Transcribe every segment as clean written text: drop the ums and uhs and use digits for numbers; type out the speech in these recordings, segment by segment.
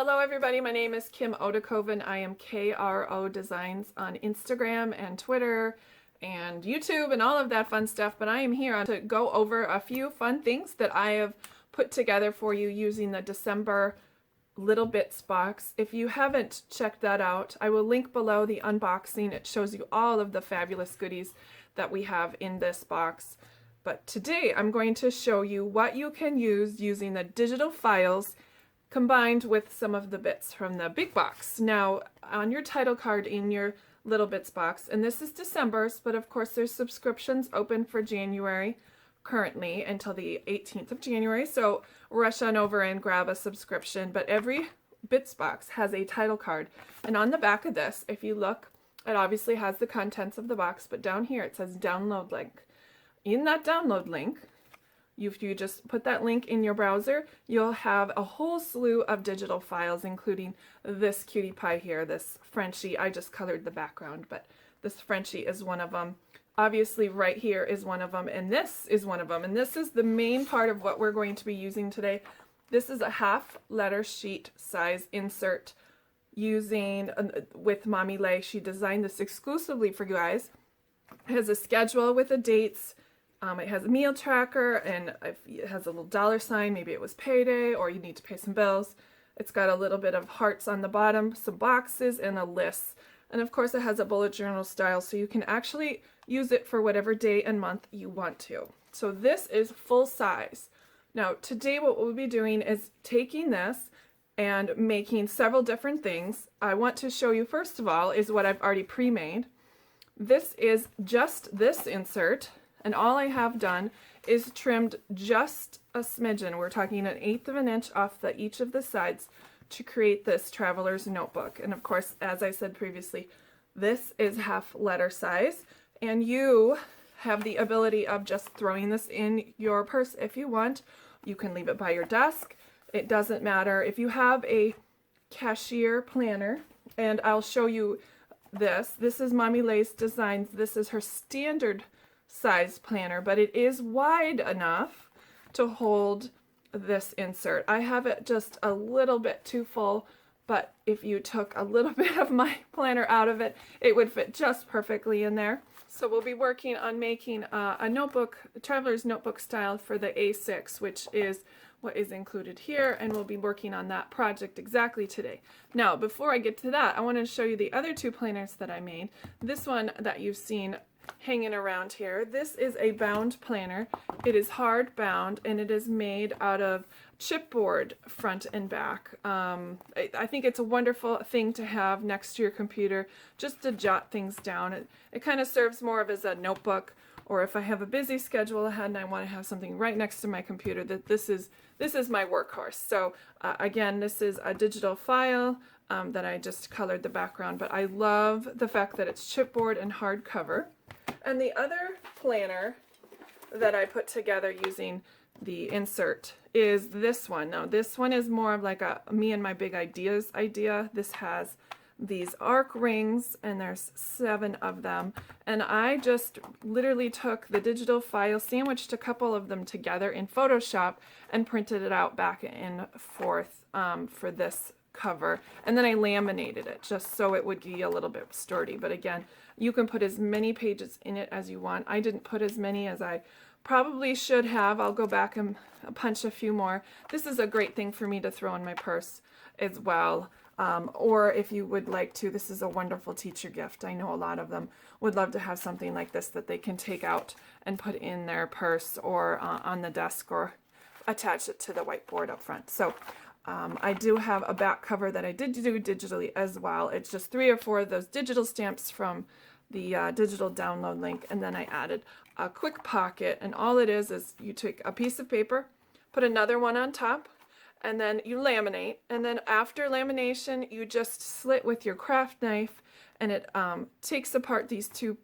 Hello everybody, my name is Kim Odekoven. I am KRO Designs on Instagram and Twitter and YouTube and all of that fun stuff, but I am here to go over a few fun things that I have put together for you using the December Little Bits box. If you haven't checked that out, I will link below the unboxing. It shows you all of the fabulous goodies that we have in this box. But today I'm going to show you what you can use using the digital files combined with some of the bits from the big box. Now, on your title card in your Little Bits box, and this is December's, but of course there's subscriptions open for January currently until the 18th of January, so rush on over and grab a subscription. But every bits box has a title card, and on the back of this, if you look, it obviously has the contents of the box, but down here it says download link. In that download link, if you just put that link in your browser, you'll have a whole slew of digital files, including this cutie pie here, this Frenchie. I just colored the background, but this Frenchie is one of them. Obviously, right here is one of them, and this is one of them. And this is the main part of what we're going to be using today. This is a half letter sheet size insert using with Mommy Lhey. She designed this exclusively for you guys. It has a schedule with the dates. It has a meal tracker, and it has a little dollar sign. Maybe it was payday or you need to pay some bills. It's got a little bit of hearts on the bottom, some boxes, and a list. And of course it has a bullet journal style, so you can actually use it for whatever day and month you want to. So this is full size. Now today what we'll be doing is taking this and making several different things. I want to show you first of all is what I've already pre-made. This is just this insert. And all I have done is trimmed just a smidgen. We're talking 1/8 of an inch off each of the sides to create this traveler's notebook. And of course, as I said previously, this is half letter size. And you have the ability of just throwing this in your purse if you want. You can leave it by your desk. It doesn't matter. If you have a Cahier planner, and I'll show you this. This is Mommy Lhey's Designs. This is her standard size planner, but it is wide enough to hold this insert. I have it just a little bit too full, but if you took a little bit of my planner out of it, it would fit just perfectly in there. So we'll be working on making a notebook, a traveler's notebook style for the A6, which is what is included here, and we'll be working on that project exactly today. Now, before I get to that, I want to show you the other two planners that I made. This one that you've seen hanging around here. This is a bound planner. It is hard bound, and it is made out of chipboard front and back. I think it's a wonderful thing to have next to your computer just to jot things down. It kind of serves more of as a notebook, or if I have a busy schedule ahead and I want to have something right next to my computer, that this is my workhorse. So again, this is a digital file that I just colored the background, but I love the fact that it's chipboard and hardcover. And the other planner that I put together using the insert is this one. Now this one is more of like a me and my big ideas idea. This has these arc rings, and there's 7 of them, and I just literally took the digital file, sandwiched a couple of them together in Photoshop, and printed it out back and forth for this cover, and then I laminated it just so it would be a little bit sturdy. But again, you can put as many pages in it as you want. I didn't put as many as I probably should have. I'll go back and punch a few more. This is a great thing for me to throw in my purse as well. Or if you would like to, this is a wonderful teacher gift. I know a lot of them would love to have something like this that they can take out and put in their purse or on the desk, or attach it to the whiteboard up front. So I do have a back cover that I did do digitally as well. It's just 3 or 4 of those digital stamps from the digital download link, and then I added a quick pocket, and all it is you take a piece of paper, put another one on top, and then you laminate, and then after lamination you just slit with your craft knife, and it takes apart these 2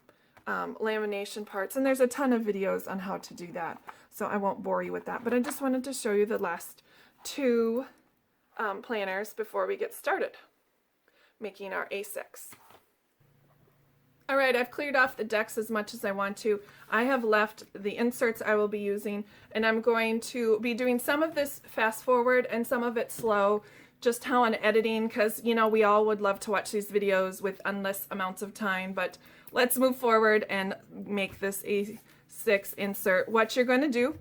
lamination parts, and there's a ton of videos on how to do that, so I won't bore you with that, but I just wanted to show you the last 2 planners before we get started making our A6. Alright, I've cleared off the decks as much as I want to. I have left the inserts I will be using, and I'm going to be doing some of this fast forward and some of it slow just how I'm editing, because, you know, we all would love to watch these videos with endless amounts of time, but let's move forward and make this A6 insert. What you're going to do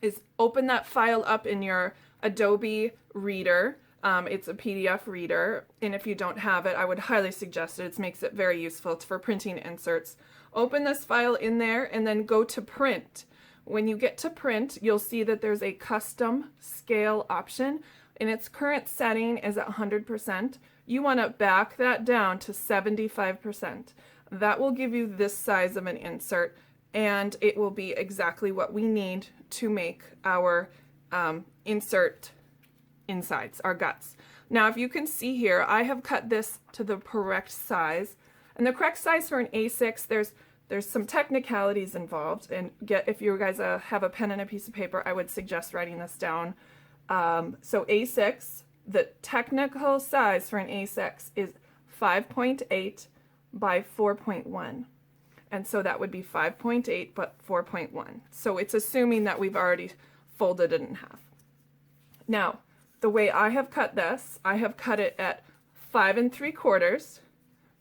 is open that file up in your Adobe Reader. It's a PDF reader, and if you don't have it, I would highly suggest it. It makes it very useful. It's for printing inserts. Open this file in there and then go to print. When you get to print, you'll see that there's a custom scale option, and its current setting is at 100%. You want to back that down to 75%. That will give you this size of an insert, and it will be exactly what we need to make our insert insides, our guts. Now, if you can see here, I have cut this to the correct size, and the correct size for an A6, there's some technicalities involved, and if you guys have a pen and a piece of paper, I would suggest writing this down. So A6, the technical size for an A6 is 5.8 by 4.1. And so that would be 5.8 but 4.1. So it's assuming that we've already folded it in half. Now, the way I have cut this, I have cut it at 5 3/4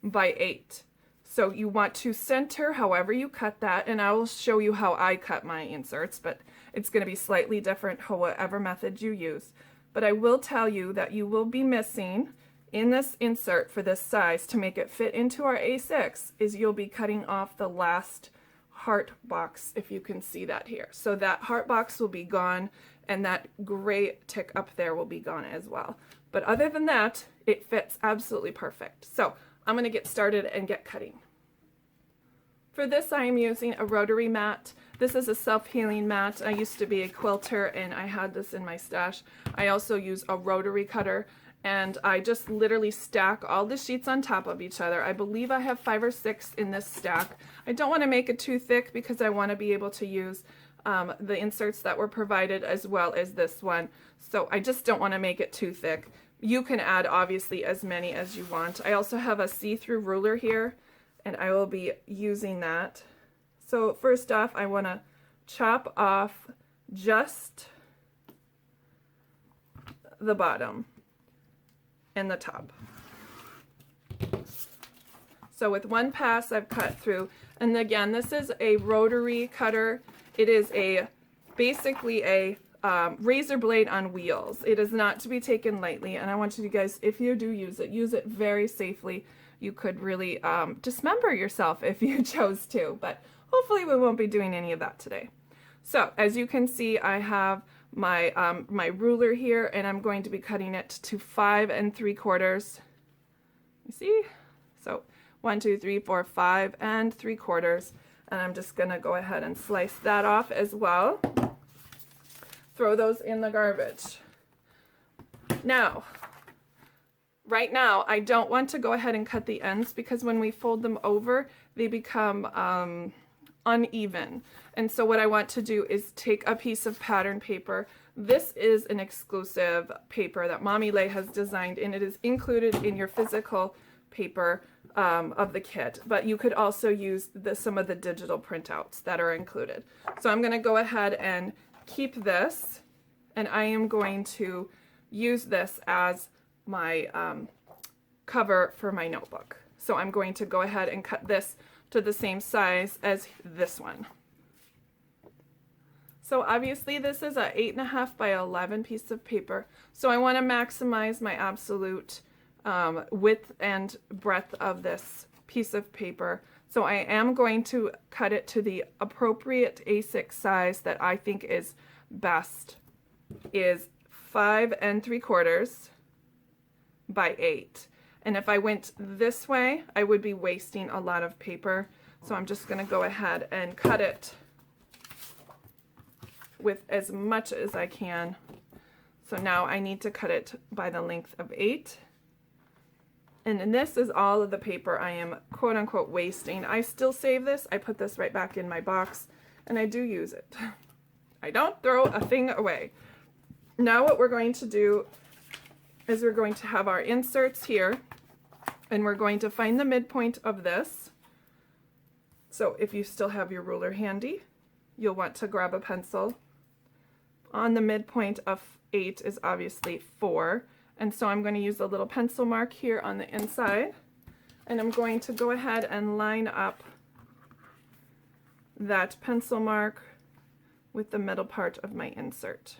by 8. So you want to center however you cut that, and I will show you how I cut my inserts, but it's going to be slightly different whatever method you use. But I will tell you that you will be missing in this insert for this size to make it fit into our A6 is you'll be cutting off the last heart box, if you can see that here. So that heart box will be gone, and that gray tick up there will be gone as well. But other than that, it fits absolutely perfect. So I'm going to get started and get cutting. For this, I am using a rotary mat. This is a self-healing mat. I used to be a quilter, and I had this in my stash. I also use a rotary cutter, and I just literally stack all the sheets on top of each other. I believe I have 5 or 6 in this stack. I don't want to make it too thick because I want to be able to use the inserts that were provided as well as this one. So I just don't want to make it too thick. You can add obviously as many as you want. I also have a see-through ruler here, and I will be using that. So first off, I want to chop off just the bottom and the top. So with one pass, I've cut through, and again, this is a rotary cutter. It is basically a razor blade on wheels. It is not to be taken lightly, and I want you guys, if you do use it very safely. You could really dismember yourself if you chose to, but hopefully we won't be doing any of that today. So as you can see, I have my my ruler here, and I'm going to be cutting it to 5 3/4. You see? So 1, 2, 3, 4, 5 3/4, and I'm just gonna go ahead and slice that off as well. Throw those in the garbage. Now, right now, I don't want to go ahead and cut the ends because when we fold them over, they become uneven. And so what I want to do is take a piece of pattern paper. This is an exclusive paper that Mommy Lhey has designed, and it is included in your physical paper of the kit. But you could also use some of the digital printouts that are included. So I'm going to go ahead and keep this, and I am going to use this as my cover for my notebook. So I'm going to go ahead and cut this to the same size as this one. So obviously this is a 8.5 by 11 piece of paper. So I want to maximize my absolute width and breadth of this piece of paper. So I am going to cut it to the appropriate A6 size that I think is best, is 5 3/4 by 8. And if I went this way, I would be wasting a lot of paper. So I'm just going to go ahead and cut it with as much as I can. So now I need to cut it by the length of 8. And this is all of the paper I am quote unquote wasting. I still save this. I put this right back in my box, and I do use it. I don't throw a thing away. Now what we're going to do is we're going to have our inserts here, and we're going to find the midpoint of this. So if you still have your ruler handy, you'll want to grab a pencil. On the midpoint of 8 is obviously 4, And so I'm going to use a little pencil mark here on the inside, and I'm going to go ahead and line up that pencil mark with the middle part of my insert.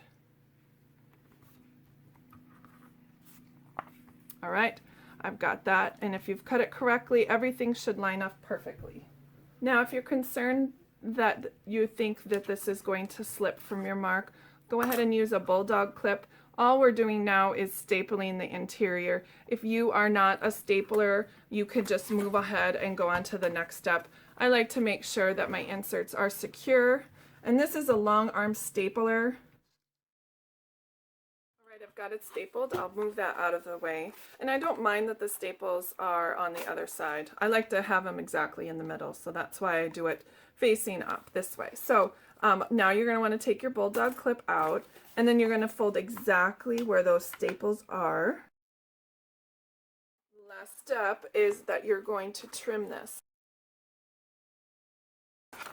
All right, I've got that, and if you've cut it correctly, everything should line up perfectly. Now, if you're concerned that you think that this is going to slip from your mark, go ahead and use a bulldog clip. All we're doing now is stapling the interior. If you are not a stapler, you could just move ahead and go on to the next step. I like to make sure that my inserts are secure, and this is a long arm stapler. All right, I've got it stapled. I'll move that out of the way. And I don't mind that the staples are on the other side. I like to have them exactly in the middle, so that's why I do it facing up this way. So now you're going to want to take your bulldog clip out, and then you're going to fold exactly where those staples are. Last step is that you're going to trim this.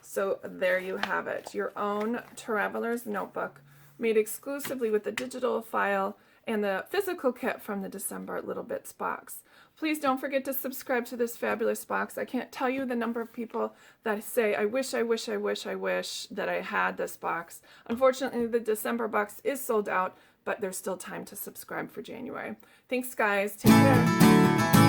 So there you have it, your own traveler's notebook made exclusively with the digital file and the physical kit from the December Little Bits box. Please don't forget to subscribe to this fabulous box. I can't tell you the number of people that say, I wish that I had this box. Unfortunately, the December box is sold out, but there's still time to subscribe for January. Thanks, guys. Take care.